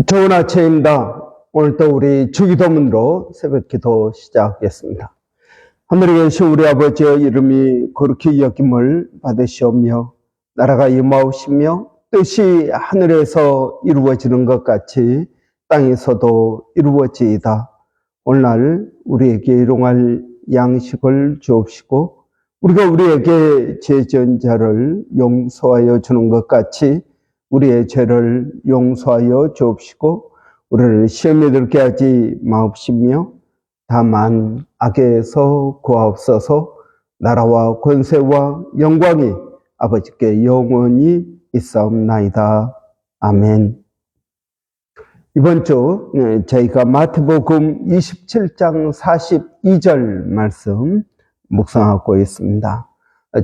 좋은 아침입니다. 오늘도 우리 주기도문으로 새벽기도 시작하겠습니다. 하늘에 계신 우리 아버지의 이름이 거룩히 여김을 받으시오며 나라가 임하오시며 뜻이 하늘에서 이루어지는 것 같이 땅에서도 이루어지이다. 오늘날 우리에게 일용할 양식을 주옵시고 우리가 우리에게 죄 지은 자를 용서하여 주는 것 같이 우리의 죄를 용서하여 주옵시고 우리를 시험에 들게 하지 마옵시며 다만 악에서 구하옵소서. 나라와 권세와 영광이 아버지께 영원히 있사옵나이다. 아멘. 이번 주 저희가 마태복음 27장 42절 말씀 묵상하고 있습니다.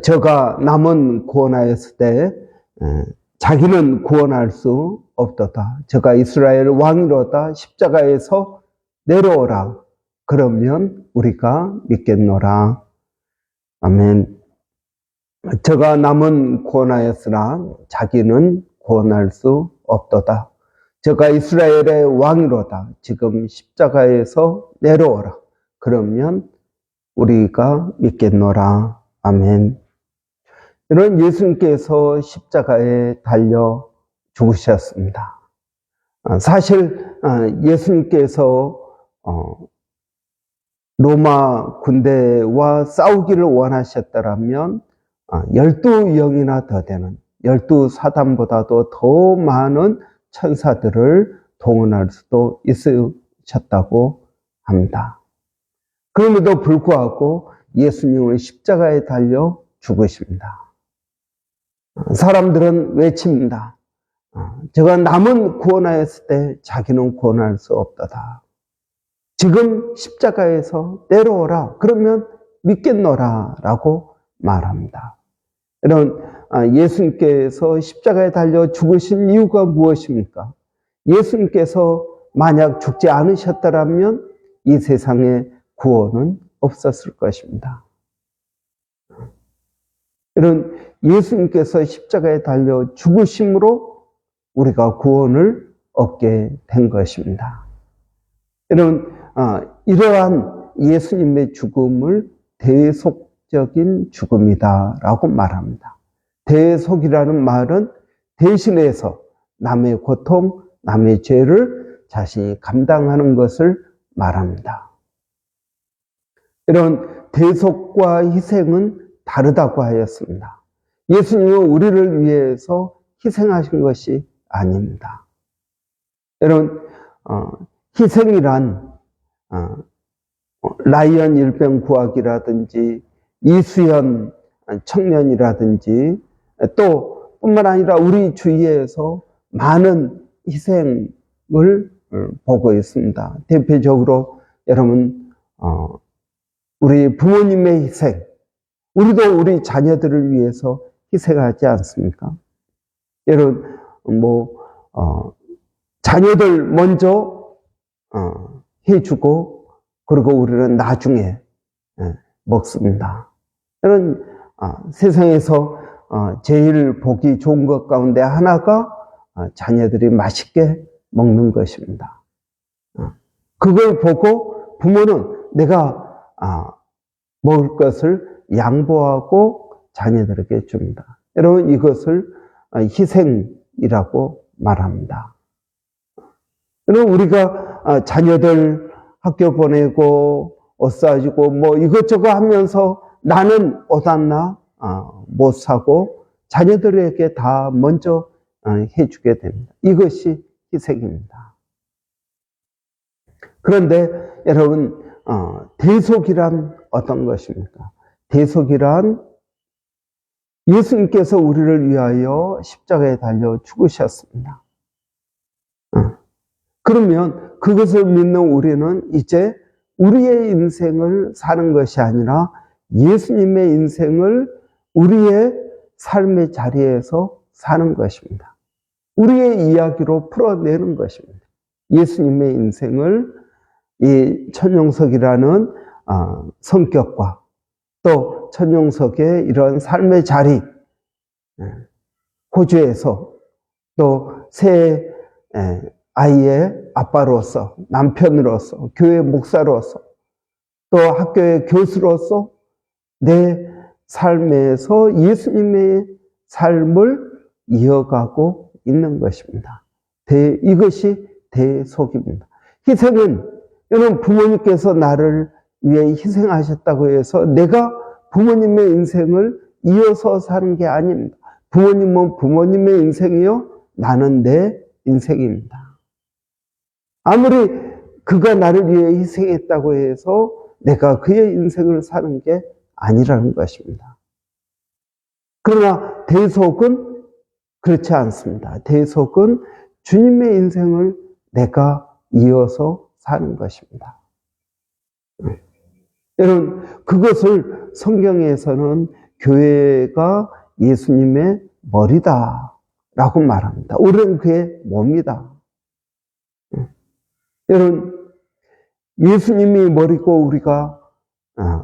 저가 남은 구원하였을 때 자기는 구원할 수 없도다. 저가 이스라엘 왕이로다. 십자가에서 내려오라. 그러면 우리가 믿겠노라. 아멘. 저가 남은 구원하였으나 자기는 구원할 수 없도다. 저가 이스라엘의 왕이로다. 지금 십자가에서 내려오라. 그러면 우리가 믿겠노라. 아멘. 이런 예수님께서 십자가에 달려 죽으셨습니다. 사실 예수님께서 로마 군대와 싸우기를 원하셨더라면 12영이나 더 되는 12사단보다도 더 많은 천사들을 동원할 수도 있으셨다고 합니다. 그럼에도 불구하고 예수님은 십자가에 달려 죽으십니다. 사람들은 외칩니다. 저가 남은 구원하였을 때 자기는 구원할 수 없도다. 지금 십자가에서 내려오라. 그러면 믿겠노라 라고 말합니다. 이런 예수님께서 십자가에 달려 죽으신 이유가 무엇입니까? 예수님께서 만약 죽지 않으셨더라면 이 세상에 구원은 없었을 것입니다. 이런 예수님께서 십자가에 달려 죽으심으로 우리가 구원을 얻게 된 것입니다. 이러한 예수님의 죽음을 대속적인 죽음이다라고 말합니다. 대속이라는 말은 대신해서 남의 고통, 남의 죄를 자신이 감당하는 것을 말합니다. 이런 대속과 희생은 다르다고 하였습니다. 예수님은 우리를 위해서 희생하신 것이 아닙니다. 이런 희생이란 라이언 일병 구하기라든지 이수연 청년이라든지 또 뿐만 아니라 우리 주위에서 많은 희생을 보고 있습니다. 대표적으로 여러분 우리 부모님의 희생, 우리도 우리 자녀들을 위해서 희생하지 않습니까? 여러분 자녀들 먼저 해주고 그리고 우리는 나중에 먹습니다. 이런 세상에서 제일 보기 좋은 것 가운데 하나가 자녀들이 맛있게 먹는 것입니다. 그걸 보고 부모는 내가 먹을 것을 양보하고 자녀들에게 줍니다. 여러분 이것을 희생이라고 말합니다. 여러분 우리가 자녀들 학교 보내고 옷 사주고 이것저것 하면서 나는 옷 하나 못 사고 자녀들에게 다 먼저 해주게 됩니다. 이것이 희생입니다. 그런데 여러분 대속이란 어떤 것입니까? 대속이란 예수님께서 우리를 위하여 십자가에 달려 죽으셨습니다. 그러면 그것을 믿는 우리는 이제 우리의 인생을 사는 것이 아니라 예수님의 인생을 우리의 삶의 자리에서 사는 것입니다. 우리의 이야기로 풀어내는 것입니다. 예수님의 인생을 이 천용석이라는 성격과 또 천용석의 이런 삶의 자리, 호주에서 또 새 아이의 아빠로서, 남편으로서, 교회 목사로서, 또 학교의 교수로서 내 삶에서 예수님의 삶을 이어가고 있는 것입니다. 이것이 대속입니다. 희생은 여러분 부모님께서 나를 위해 희생하셨다고 해서 내가 부모님의 인생을 이어서 사는 게 아닙니다. 부모님은 부모님의 인생이요, 나는 내 인생입니다. 아무리 그가 나를 위해 희생했다고 해서 내가 그의 인생을 사는 게 아니라는 것입니다. 그러나 대속은 그렇지 않습니다. 대속은 주님의 인생을 내가 이어서 사는 것입니다. 여러분, 그것을 성경에서는 교회가 예수님의 머리다라고 말합니다. 우리는 그의 몸이다. 여러분, 예수님이 머리고 우리가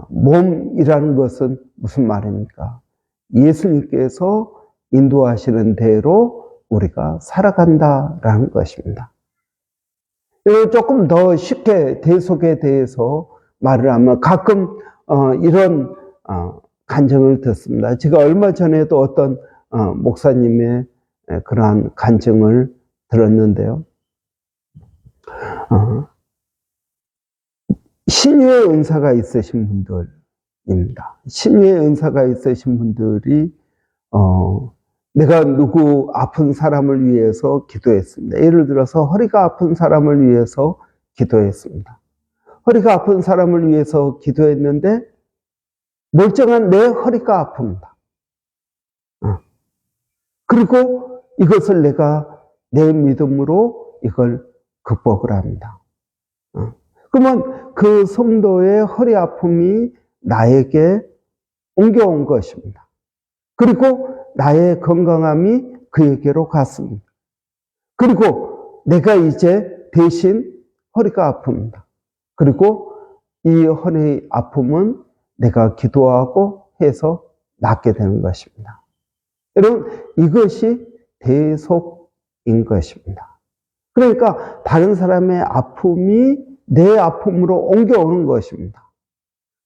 몸이라는 것은 무슨 말입니까? 예수님께서 인도하시는 대로 우리가 살아간다라는 것입니다. 여러분, 조금 더 쉽게 대속에 대해서 말을 하면 가끔 이런 간증을 듣습니다. 제가 얼마 전에도 어떤 목사님의 그러한 간증을 들었는데요. 신유의 은사가 있으신 분들입니다. 신유의 은사가 있으신 분들이 내가 누구 아픈 사람을 위해서 기도했습니다. 예를 들어서 허리가 아픈 사람을 위해서 기도했습니다. 허리가 아픈 사람을 위해서 기도했는데 멀쩡한 내 허리가 아픕니다. 그리고 이것을 내가 내 믿음으로 이걸 극복을 합니다. 그러면 그 성도의 허리 아픔이 나에게 옮겨온 것입니다. 그리고 나의 건강함이 그에게로 갔습니다. 그리고 내가 이제 대신 허리가 아픕니다. 그리고 이 허리 아픔은 내가 기도하고 해서 낫게 되는 것입니다. 여러분, 이것이 대속인 것입니다. 그러니까 다른 사람의 아픔이 내 아픔으로 옮겨오는 것입니다.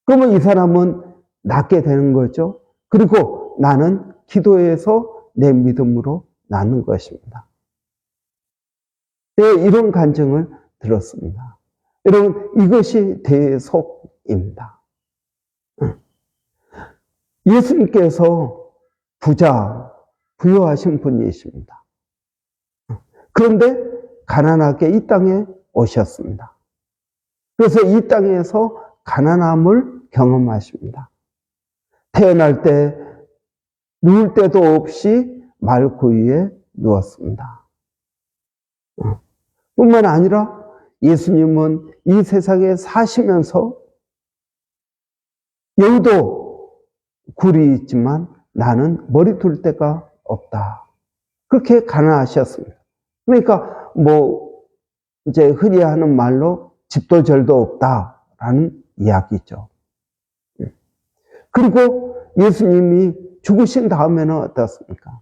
그러면 이 사람은 낫게 되는 거죠. 그리고 나는 기도해서 내 믿음으로 낫는 것입니다. 네, 이런 간증을 들었습니다. 여러분, 이것이 대속입니다. 예수님께서 부유하신 분이십니다. 그런데 가난하게 이 땅에 오셨습니다. 그래서 이 땅에서 가난함을 경험하십니다. 태어날 때 누울 데도 없이 말구유에 누웠습니다. 뿐만 아니라 예수님은 이 세상에 사시면서 여기도 굴이 있지만 나는 머리 둘 데가 없다. 그렇게 가난하셨습니다. 그러니까 이제 흔히 하는 말로 집도 절도 없다라는 이야기죠. 그리고 예수님이 죽으신 다음에는 어떻습니까?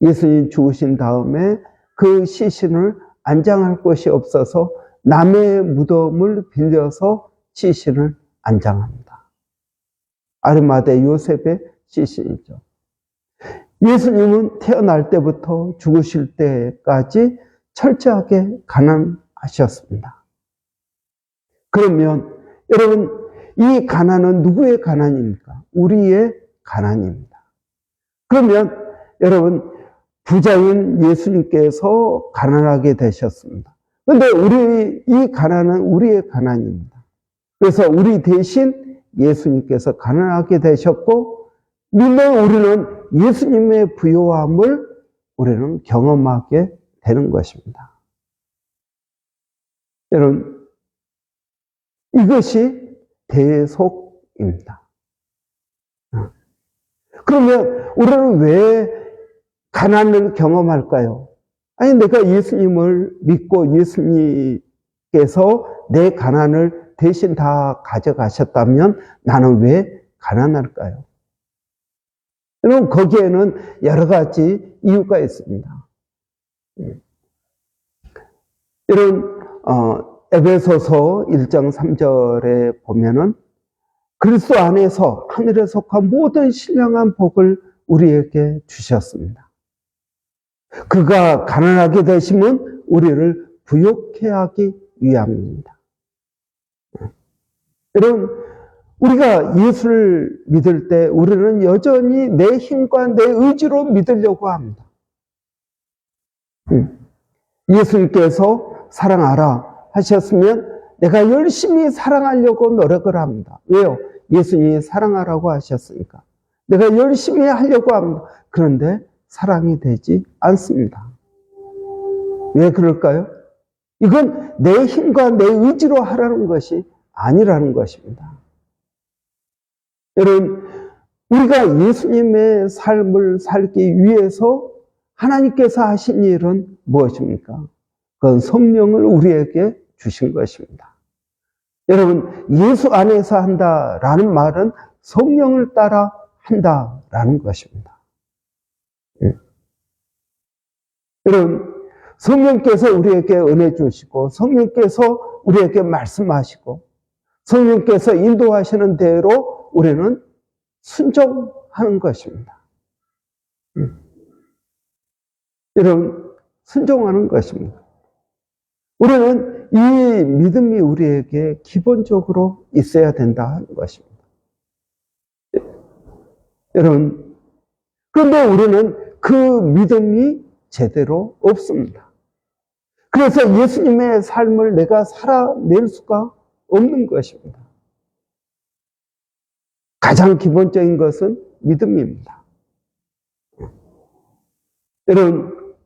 예수님 죽으신 다음에 그 시신을 안장할 곳이 없어서 남의 무덤을 빌려서 시신을 안장합니다. 아리마대 요셉의 시신이죠. 예수님은 태어날 때부터 죽으실 때까지 철저하게 가난하셨습니다. 그러면 여러분, 이 가난은 누구의 가난입니까? 우리의 가난입니다. 그러면 여러분, 부자인 예수님께서 가난하게 되셨습니다. 그런데 이 가난은 우리의 가난입니다. 그래서 우리 대신 예수님께서 가난하게 되셨고, 물론 우리는 예수님의 부요함을 우리는 경험하게 되는 것입니다. 여러분, 이것이 대속입니다. 그러면 우리는 왜 가난을 경험할까요? 아니, 내가 예수님을 믿고 예수님께서 내 가난을 대신 다 가져가셨다면 나는 왜 가난할까요? 여러분, 거기에는 여러 가지 이유가 있습니다. 이런 에베소서 1장 3절에 보면은 그리스도 안에서 하늘에 속한 모든 신령한 복을 우리에게 주셨습니다. 그가 가난하게 되심은 우리를 부욕해 하기 위함입니다. 여러분, 우리가 예수를 믿을 때 우리는 여전히 내 힘과 내 의지로 믿으려고 합니다. 예수님께서 사랑하라 하셨으면 내가 열심히 사랑하려고 노력을 합니다. 왜요? 예수님이 사랑하라고 하셨으니까. 내가 열심히 하려고 합니다. 그런데 사랑이 되지 않습니다. 왜 그럴까요? 이건 내 힘과 내 의지로 하라는 것이 아니라는 것입니다. 여러분, 우리가 예수님의 삶을 살기 위해서 하나님께서 하신 일은 무엇입니까? 그건 성령을 우리에게 주신 것입니다. 여러분, 예수 안에서 한다라는 말은 성령을 따라 한다라는 것입니다. 여러분, 성령께서 우리에게 은혜 주시고 성령께서 우리에게 말씀하시고 성령께서 인도하시는 대로 우리는 순종하는 것입니다. 여러분, 순종하는 것입니다. 우리는 이 믿음이 우리에게 기본적으로 있어야 된다 하는 것입니다. 여러분, 그런데 우리는 그 믿음이 제대로 없습니다. 그래서 예수님의 삶을 내가 살아낼 수가 없는 것입니다. 가장 기본적인 것은 믿음입니다. 여러분,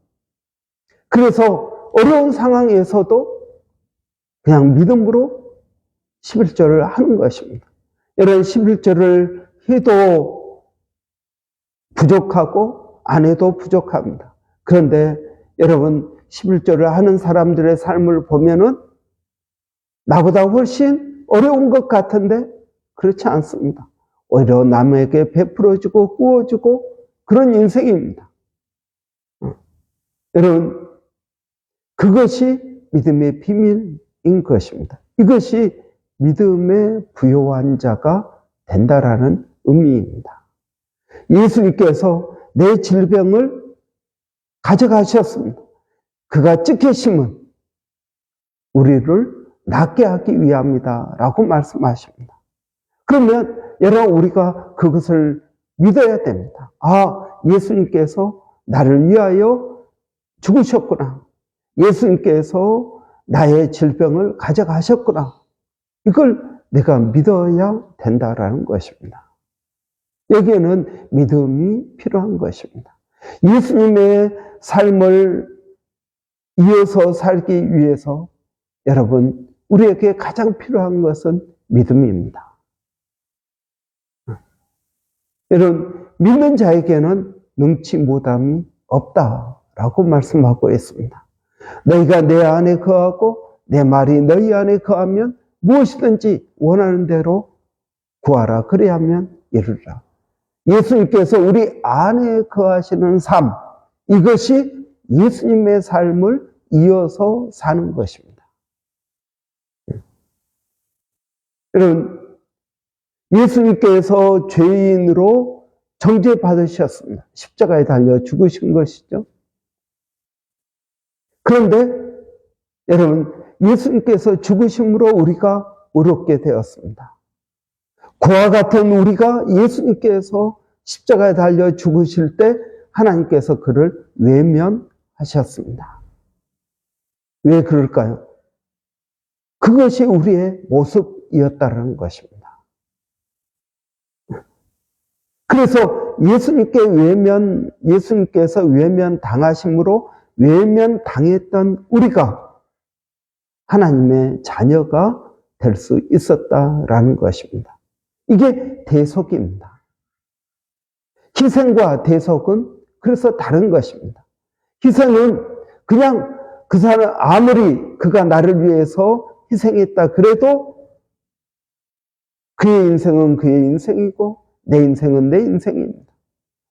그래서 어려운 상황에서도 그냥 믿음으로 11절을 하는 것입니다. 여러분, 11절을 해도 부족하고 안 해도 부족합니다. 그런데 여러분, 11절을 하는 사람들의 삶을 보면은 나보다 훨씬 어려운 것 같은데 그렇지 않습니다. 오히려 남에게 베풀어주고 구워주고 그런 인생입니다. 여러분, 그것이 믿음의 비밀인 것입니다. 이것이 믿음의 부요한 자가 된다라는 의미입니다. 예수님께서 내 질병을 가져가셨습니다. 그가 찢기심은 우리를 낫게 하기 위함이다 라고 말씀하십니다. 그러면 여러분, 우리가 그것을 믿어야 됩니다. 아, 예수님께서 나를 위하여 죽으셨구나. 예수님께서 나의 질병을 가져가셨구나. 이걸 내가 믿어야 된다라는 것입니다. 여기에는 믿음이 필요한 것입니다. 예수님의 삶을 이어서 살기 위해서 여러분, 우리에게 가장 필요한 것은 믿음입니다. 여러분, 믿는 자에게는 능치 못함이 없다라고 말씀하고 있습니다. 너희가 내 안에 거하고 내 말이 너희 안에 거하면 무엇이든지 원하는 대로 구하라. 그래야만 이루리라. 예수님께서 우리 안에 거하시는 삶, 이것이 예수님의 삶을 이어서 사는 것입니다. 여러분, 예수님께서 죄인으로 정죄받으셨습니다. 십자가에 달려 죽으신 것이죠. 그런데 여러분, 예수님께서 죽으심으로 우리가 의롭게 되었습니다. 그와 같은 우리가 예수님께서 십자가에 달려 죽으실 때 하나님께서 그를 외면하셨습니다. 왜 그럴까요? 그것이 우리의 모습이었다는 것입니다. 그래서 예수님께서 외면당하심으로 외면당했던 우리가 하나님의 자녀가 될 수 있었다라는 것입니다. 이게 대속입니다. 희생과 대속은 그래서 다른 것입니다. 희생은 그냥 그 사람, 아무리 그가 나를 위해서 희생했다 그래도 그의 인생은 그의 인생이고 내 인생은 내 인생입니다.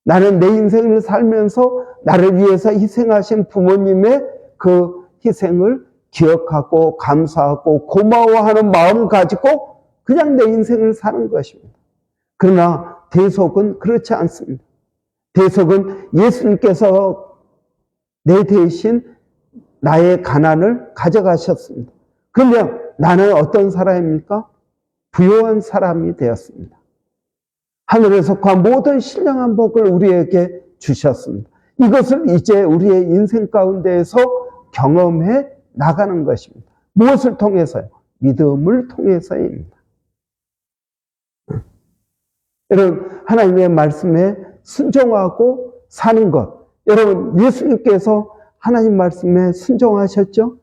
나는 내 인생을 살면서 나를 위해서 희생하신 부모님의 그 희생을 기억하고 감사하고 고마워하는 마음 가지고 그냥 내 인생을 사는 것입니다. 그러나 대속은 그렇지 않습니다. 대속은 예수님께서 내 대신 나의 가난을 가져가셨습니다. 그러면 나는 어떤 사람입니까? 부요한 사람이 되었습니다. 하늘에서 모든 신령한 복을 우리에게 주셨습니다. 이것을 이제 우리의 인생 가운데에서 경험해 나가는 것입니다. 무엇을 통해서요? 믿음을 통해서입니다. 여러분, 하나님의 말씀에 순종하고 사는 것. 여러분, 예수님께서 하나님 말씀에 순종하셨죠?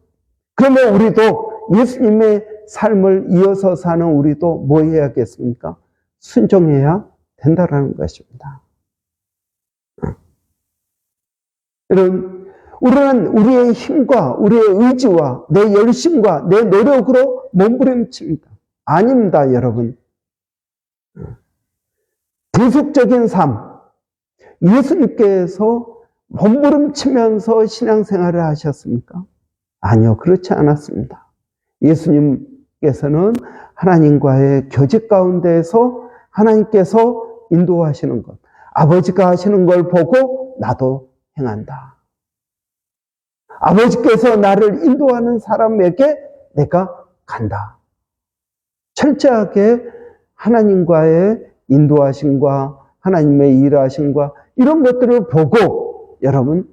그러면 우리도 예수님의 삶을 이어서 사는 우리도 뭐 해야겠습니까? 순종해야 된다라는 것입니다. 여러분, 우리는 우리의 힘과 우리의 의지와 내 열심과 내 노력으로 몸부림칩니다. 아닙니다, 여러분. 대속적인 삶, 예수님께서 몸부림치면서 신앙생활을 하셨습니까? 아니요, 그렇지 않았습니다. 예수님께서는 하나님과의 교제 가운데에서 하나님께서 인도하시는 것, 아버지가 하시는 걸 보고 나도 행한다. 아버지께서 나를 인도하는 사람에게 내가 간다. 철저하게 하나님과의 인도하심과 하나님의 일하심과 이런 것들을 보고 여러분,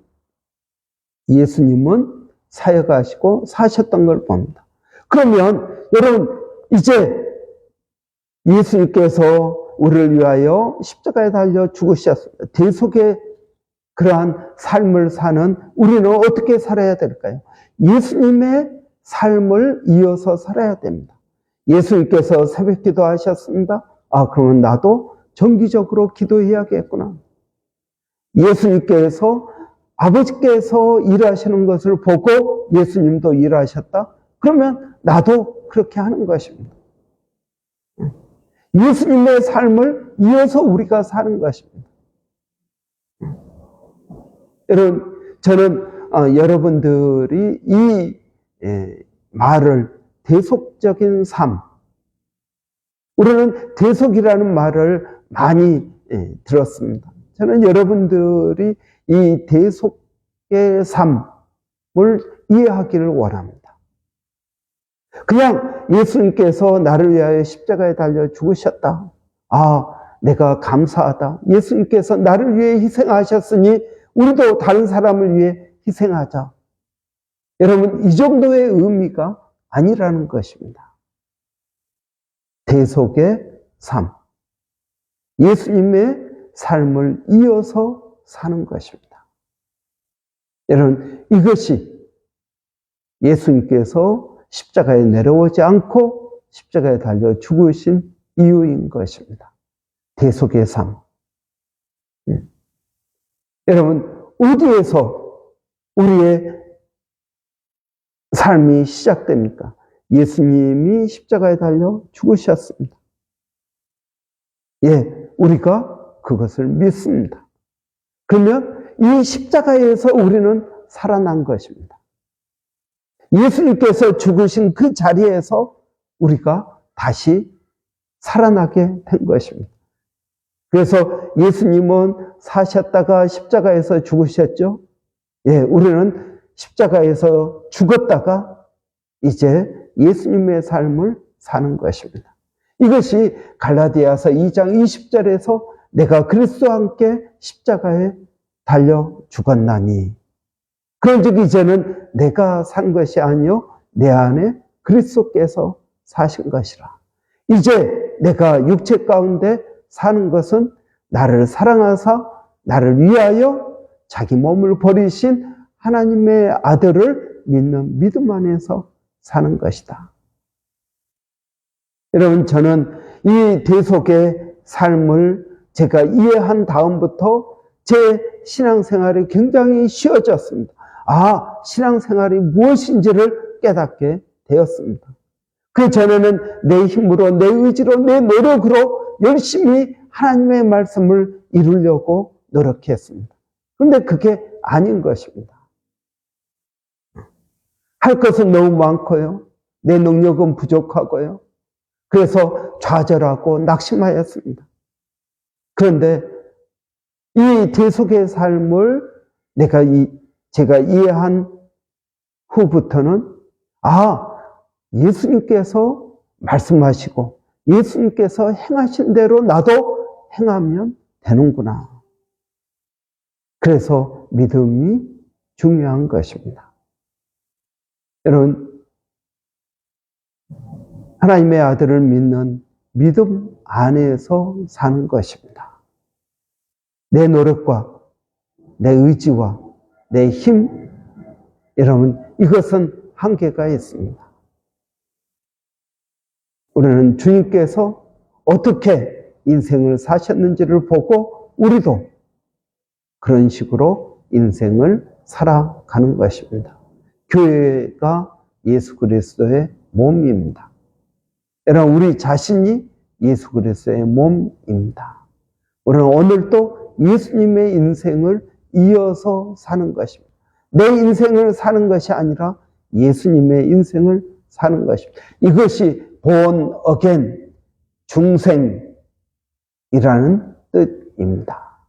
예수님은 사역하시고 사셨던 걸 봅니다. 그러면 여러분, 이제 예수님께서 우리를 위하여 십자가에 달려 죽으셨습니다. 대속의 그러한 삶을 사는 우리는 어떻게 살아야 될까요? 예수님의 삶을 이어서 살아야 됩니다. 예수님께서 새벽 기도하셨습니다. 그러면 나도 정기적으로 기도해야겠구나. 예수님께서 아버지께서 일하시는 것을 보고 예수님도 일하셨다. 그러면 나도 그렇게 하는 것입니다. 예수님의 삶을 이어서 우리가 사는 것입니다. 여러분, 저는 여러분들이 이 말을 대속적인 삶, 우리는 대속이라는 말을 많이 들었습니다. 저는 여러분들이 이 대속의 삶을 이해하기를 원합니다. 그냥 예수님께서 나를 위하여 십자가에 달려 죽으셨다. 내가 감사하다. 예수님께서 나를 위해 희생하셨으니 우리도 다른 사람을 위해 희생하자. 여러분, 이 정도의 의미가 아니라는 것입니다. 대속의 삶. 예수님의 삶을 이어서 사는 것입니다. 여러분, 이것이 예수님께서 십자가에 내려오지 않고 십자가에 달려 죽으신 이유인 것입니다. 대속의 삶. 여러분, 어디에서 우리의 삶이 시작됩니까? 예수님이 십자가에 달려 죽으셨습니다. 우리가 그것을 믿습니다. 그러면 이 십자가에서 우리는 살아난 것입니다. 예수님께서 죽으신 그 자리에서 우리가 다시 살아나게 된 것입니다. 그래서 예수님은 사셨다가 십자가에서 죽으셨죠. 우리는 십자가에서 죽었다가 이제 예수님의 삶을 사는 것입니다. 이것이 갈라디아서 2장 20절에서 내가 그리스도와 함께 십자가에 달려 죽었나니 그런즉 이제는 내가 산 것이 아니요 내 안에 그리스도께서 사신 것이라. 이제 내가 육체 가운데 사는 것은 나를 사랑하사 나를 위하여 자기 몸을 버리신 하나님의 아들을 믿는 믿음 안에서 사는 것이다. 여러분, 저는 이 대속의 삶을 제가 이해한 다음부터 제 신앙생활이 굉장히 쉬워졌습니다. 신앙생활이 무엇인지를 깨닫게 되었습니다. 그 전에는 내 힘으로, 내 의지로, 내 노력으로 열심히 하나님의 말씀을 이루려고 노력했습니다. 그런데 그게 아닌 것입니다. 할 것은 너무 많고요. 내 능력은 부족하고요. 그래서 좌절하고 낙심하였습니다. 그런데 이 대속의 삶을 제가 이해한 후부터는, 예수님께서 말씀하시고 예수님께서 행하신 대로 나도 행하면 되는구나. 그래서 믿음이 중요한 것입니다. 여러분, 하나님의 아들을 믿는 믿음 안에서 사는 것입니다. 내 노력과 내 의지와 내 힘, 여러분, 이것은 한계가 있습니다. 우리는 주님께서 어떻게 인생을 사셨는지를 보고 우리도 그런 식으로 인생을 살아가는 것입니다. 교회가 예수 그리스도의 몸입니다. 여러분, 우리 자신이 예수 그리스도의 몸입니다. 우리는 오늘도 예수님의 인생을 이어서 사는 것입니다. 내 인생을 사는 것이 아니라 예수님의 인생을 사는 것입니다. 이것이 born again, 중생이라는 뜻입니다.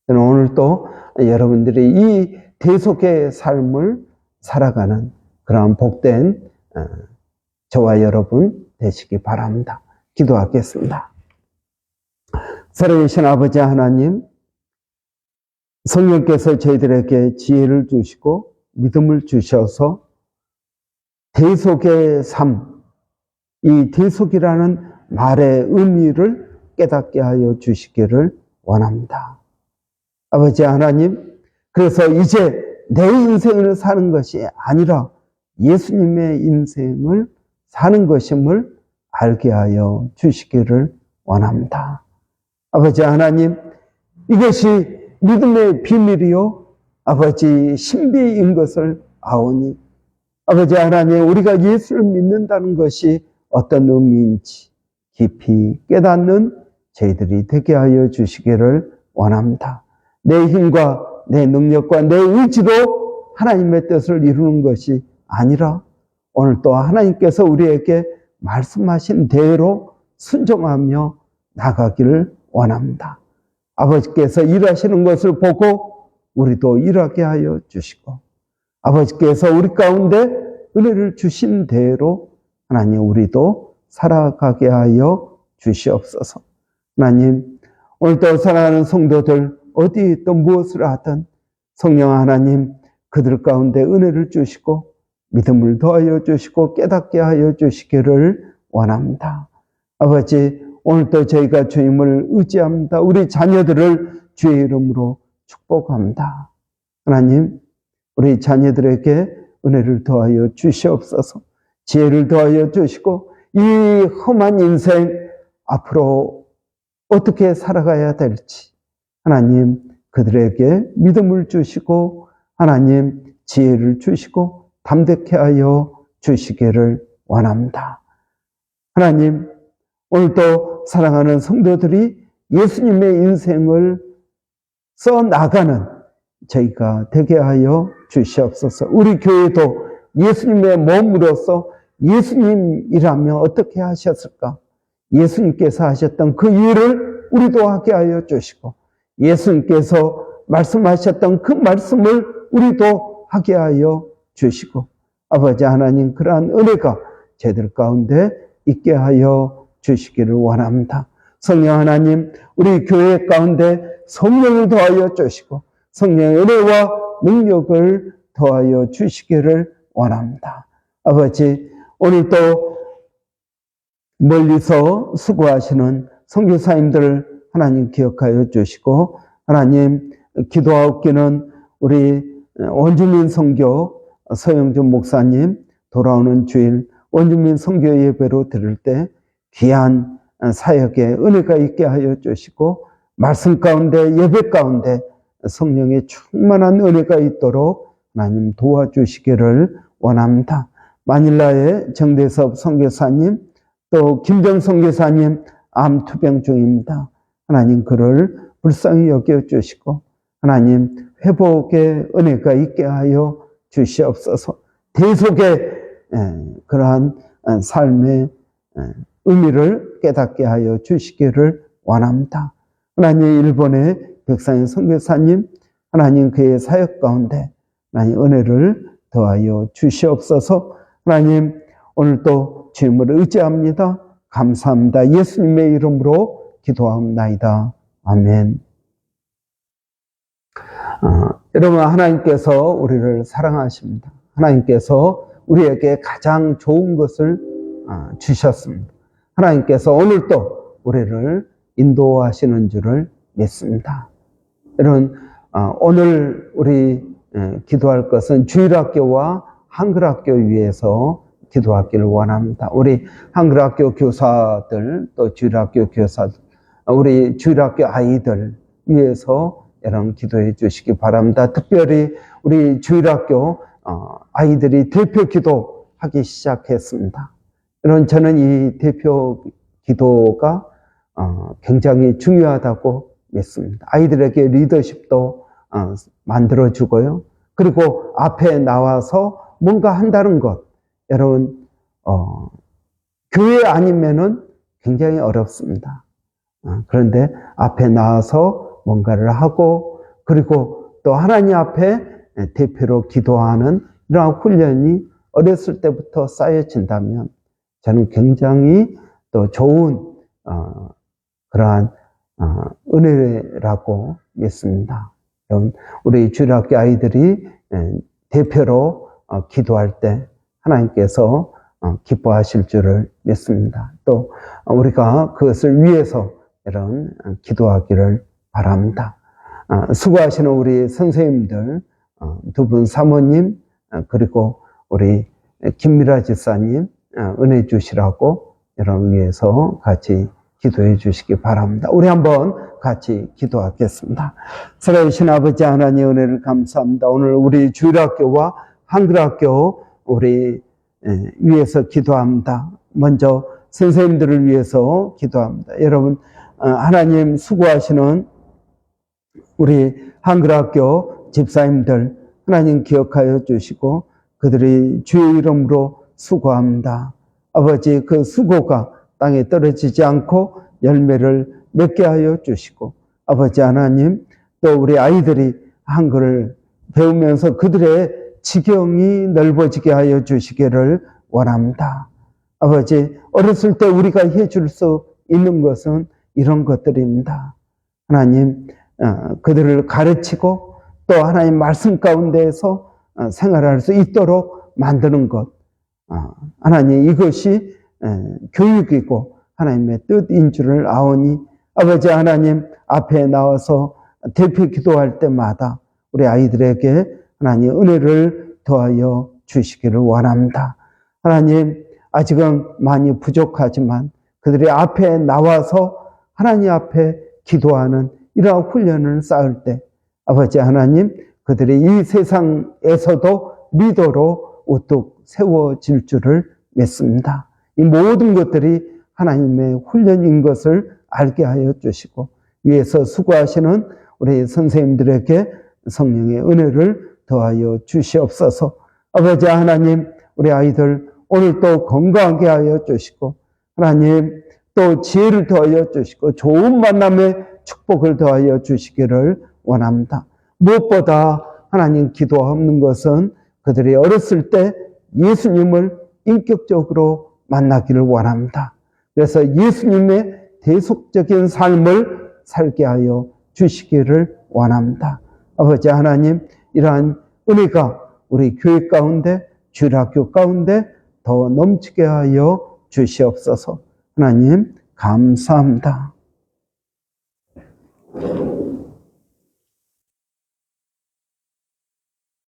저는 오늘 또 여러분들이 이 대속의 삶을 살아가는 그러한 복된 저와 여러분 되시기 바랍니다. 기도하겠습니다. 살아계신 아버지 하나님, 성령께서 저희들에게 지혜를 주시고 믿음을 주셔서 대속의 삶, 이 대속이라는 말의 의미를 깨닫게 하여 주시기를 원합니다. 아버지 하나님, 그래서 이제 내 인생을 사는 것이 아니라 예수님의 인생을 사는 것임을 알게 하여 주시기를 원합니다. 아버지 하나님, 이것이 믿음의 비밀이요 아버지 신비인 것을 아오니, 아버지 하나님, 우리가 예수를 믿는다는 것이 어떤 의미인지 깊이 깨닫는 저희들이 되게 하여 주시기를 원합니다. 내 힘과 내 능력과 내 의지로 하나님의 뜻을 이루는 것이 아니라 오늘 또 하나님께서 우리에게 말씀하신 대로 순종하며 나가기를 원합니다. 아버지께서 일하시는 것을 보고 우리도 일하게 하여 주시고, 아버지께서 우리 가운데 은혜를 주신 대로 하나님 우리도 살아가게 하여 주시옵소서. 하나님, 오늘도 사랑하는 성도들 어디 있든 무엇을 하든 성령 하나님 그들 가운데 은혜를 주시고 믿음을 더하여 주시고 깨닫게 하여 주시기를 원합니다. 아버지, 오늘도 저희가 주님을 의지합니다. 우리 자녀들을 주의 이름으로 축복합니다. 하나님, 우리 자녀들에게 은혜를 더하여 주시옵소서. 지혜를 더하여 주시고 이 험한 인생 앞으로 어떻게 살아가야 될지 하나님 그들에게 믿음을 주시고 하나님 지혜를 주시고 담대케 하여 주시기를 원합니다. 하나님, 오늘도 사랑하는 성도들이 예수님의 인생을 써나가는 저희가 되게 하여 주시옵소서. 우리 교회도 예수님의 몸으로서 예수님이라면 어떻게 하셨을까? 예수님께서 하셨던 그 일을 우리도 하게 하여 주시고 예수님께서 말씀하셨던 그 말씀을 우리도 하게 하여 주시고 아버지 하나님 그러한 은혜가 저희들 가운데 있게 하여 주시기를 원합니다. 성령 하나님, 우리 교회 가운데 성령을 더하여 주시고 성령의 은혜와 능력을 더하여 주시기를 원합니다. 아버지, 오늘도 멀리서 수고하시는 선교사님들 하나님 기억하여 주시고 하나님 기도하옵기는 우리 원주민 선교 서영준 목사님 돌아오는 주일 원주민 선교 예배로 들을 때 귀한 사역에 은혜가 있게 하여 주시고 말씀 가운데 예배 가운데 성령의 충만한 은혜가 있도록 하나님 도와주시기를 원합니다. 마닐라의 정대섭 선교사님 또 김정 선교사님 암 투병 중입니다. 하나님 그를 불쌍히 여겨주시고 하나님 회복의 은혜가 있게 하여 주시옵소서. 대속의 그러한 삶의 의미를 깨닫게 하여 주시기를 원합니다. 하나님, 일본의 백상현 선교사님, 하나님 그의 사역 가운데 하나님 은혜를 더하여 주시옵소서. 하나님, 오늘도 주님을 의지합니다. 감사합니다. 예수님의 이름으로 기도하옵나이다. 아멘. 여러분, 하나님께서 우리를 사랑하십니다. 하나님께서 우리에게 가장 좋은 것을 주셨습니다. 하나님께서 오늘도 우리를 인도하시는 줄을 믿습니다. 여러분, 오늘 우리 기도할 것은 주일학교와 한글학교 위해서 기도하기를 원합니다. 우리 한글학교 교사들, 또 주일학교 교사들, 우리 주일학교 아이들 위해서 여러분 기도해 주시기 바랍니다. 특별히 우리 주일학교 아이들이 대표 기도하기 시작했습니다. 여러분, 저는 이 대표 기도가 굉장히 중요하다고 믿습니다. 아이들에게 리더십도 만들어주고요. 그리고 앞에 나와서 뭔가 한다는 것, 여러분, 교회 아니면은 굉장히 어렵습니다. 그런데 앞에 나와서 뭔가를 하고, 그리고 또 하나님 앞에 대표로 기도하는 이러한 훈련이 어렸을 때부터 쌓여진다면 저는 굉장히 또 좋은 그러한 은혜라고 믿습니다. 우리 주일학교 아이들이 대표로 기도할 때 하나님께서 기뻐하실 줄을 믿습니다. 또 우리가 그것을 위해서 이런 기도하기를 바랍니다. 수고하시는 우리 선생님들, 두 분 사모님, 그리고 우리 김미라 집사님 은혜 주시라고 여러분 위해서 같이 기도해 주시기 바랍니다. 우리 한번 같이 기도하겠습니다. 살아계신 아버지 하나님, 은혜를 감사합니다. 오늘 우리 주일학교와 한글학교 우리 위해서 기도합니다. 먼저 선생님들을 위해서 기도합니다. 여러분, 하나님 수고하시는 우리 한글학교 집사님들 하나님 기억하여 주시고 그들이 주의 이름으로 수고합니다. 아버지, 그 수고가 땅에 떨어지지 않고 열매를 맺게 하여 주시고, 아버지 하나님, 또 우리 아이들이 한글을 배우면서 그들의 지경이 넓어지게 하여 주시기를 원합니다. 아버지, 어렸을 때 우리가 해줄 수 있는 것은 이런 것들입니다. 하나님, 그들을 가르치고 또 하나님 말씀 가운데에서 생활할 수 있도록 만드는 것, 하나님, 이것이 교육이고 하나님의 뜻인 줄을 아오니, 아버지 하나님 앞에 나와서 대표 기도할 때마다 우리 아이들에게 하나님 은혜를 더하여 주시기를 원합니다. 하나님, 아직은 많이 부족하지만 그들이 앞에 나와서 하나님 앞에 기도하는 이러한 훈련을 쌓을 때 아버지 하나님, 그들이 이 세상에서도 리더로 우뚝 세워질 줄을 믿습니다. 이 모든 것들이 하나님의 훈련인 것을 알게 하여 주시고, 위에서 수고하시는 우리 선생님들에게 성령의 은혜를 더하여 주시옵소서. 아버지 하나님, 우리 아이들 오늘 또 건강하게 하여 주시고, 하나님 또 지혜를 더하여 주시고 좋은 만남의 축복을 더하여 주시기를 원합니다. 무엇보다 하나님 기도하는 것은 그들이 어렸을 때 예수님을 인격적으로 만나기를 원합니다. 그래서 예수님의 대속적인 삶을 살게 하여 주시기를 원합니다. 아버지 하나님, 이러한 은혜가 우리 교회 가운데, 주일학교 가운데 더 넘치게 하여 주시옵소서. 하나님, 감사합니다.